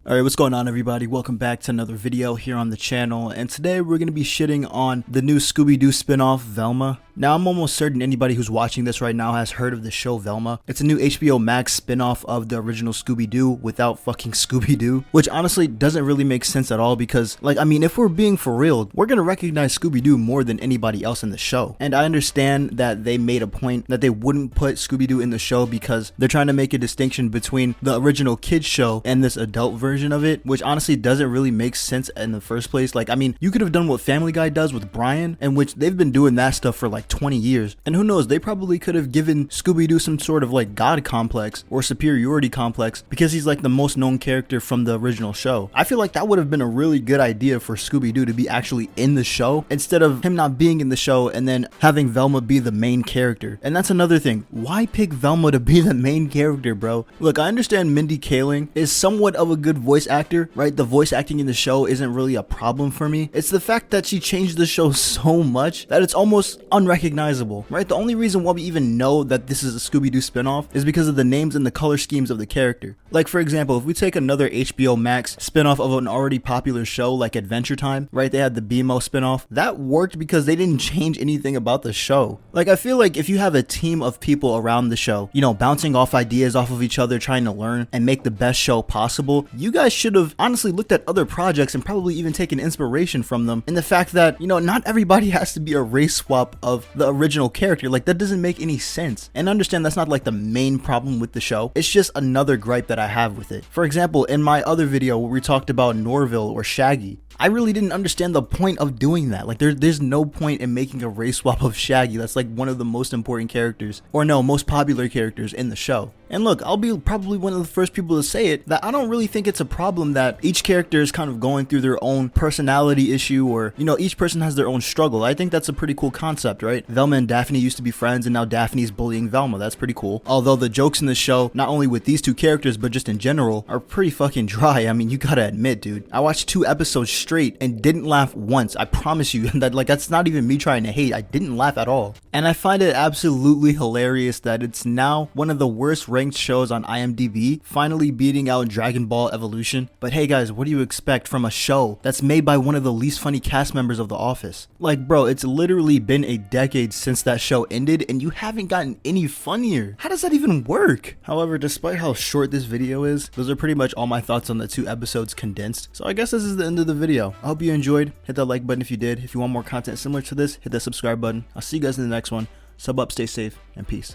Alright, what's going on everybody? Welcome back to another video here on the channel, and today we're going to be shitting on the new Scooby-Doo spin-off, Velma. Now, I'm almost certain anybody who's watching this right now has heard of the show Velma. It's a new HBO Max spin-off of the original Scooby-Doo without fucking Scooby-Doo, which honestly doesn't really make sense at all because, like, I mean, if we're being for real, we're going to recognize Scooby-Doo more than anybody else in the show. And I understand that they made a point that they wouldn't put Scooby-Doo in the show because they're trying to make a distinction between the original kids show and this adult version of it, which honestly doesn't really make sense in the first place. Like, I mean, you could have done what Family Guy does with Brian, in which they've been doing that stuff for like 20 years, and who knows, they probably could have given Scooby-Doo some sort of like god complex or superiority complex because he's like the most known character from the original show. I feel like that would have been a really good idea for Scooby-Doo to be actually in the show instead of him not being in the show and then having Velma be the main character. And that's another thing, why pick Velma to be the main character, bro? Look, I understand Mindy Kaling is somewhat of a good voice actor, right? The voice acting in the show isn't really a problem for me. It's the fact that she changed the show so much that it's almost unrecognizable, right? The only reason why we even know that this is a Scooby-Doo spinoff is because of the names and the color schemes of the character. Like, for example, if we take another HBO Max spinoff of an already popular show like Adventure Time, right? They had the BMO spinoff. That worked because they didn't change anything about the show. Like, I feel like if you have a team of people around the show, you know, bouncing off ideas off of each other, trying to learn and make the best show possible, you guys should have honestly looked at other projects and probably even taken inspiration from them. And the fact that, you know, not everybody has to be a race swap of the original character, like that doesn't make any sense. And understand that's not like the main problem with the show, it's just another gripe that I have with it. For example, in my other video where we talked about Norville or Shaggy, I really didn't understand the point of doing that. Like, there's no point in making a race swap of Shaggy. That's like one of the most important characters, or no, most popular characters in the show. And look, I'll be probably one of the first people to say it, that I don't really think it's a problem that each character is kind of going through their own personality issue, or, you know, each person has their own struggle. I think that's a pretty cool concept, right? Velma and Daphne used to be friends, and now Daphne's bullying Velma. That's pretty cool. Although the jokes in the show, not only with these two characters, but just in general, are pretty fucking dry. I mean, you gotta admit, dude. I watched 2 episodes straight and didn't laugh once. I promise you that, like, that's not even me trying to hate. I didn't laugh at all. And I find it absolutely hilarious that it's now one of the worst ranked shows on IMDb, finally beating out Dragon Ball Evolution. But hey guys, what do you expect from a show that's made by one of the least funny cast members of The Office? Like, bro, it's literally been a decade since that show ended and you haven't gotten any funnier. How does that even work? However, despite how short this video is, those are pretty much all my thoughts on the 2 episodes condensed. So I guess this is the end of the video. I hope you enjoyed. Hit that like button if you did. If you want more content similar to this, hit that subscribe button. I'll see you guys in the next one. Sub up, stay safe, and peace.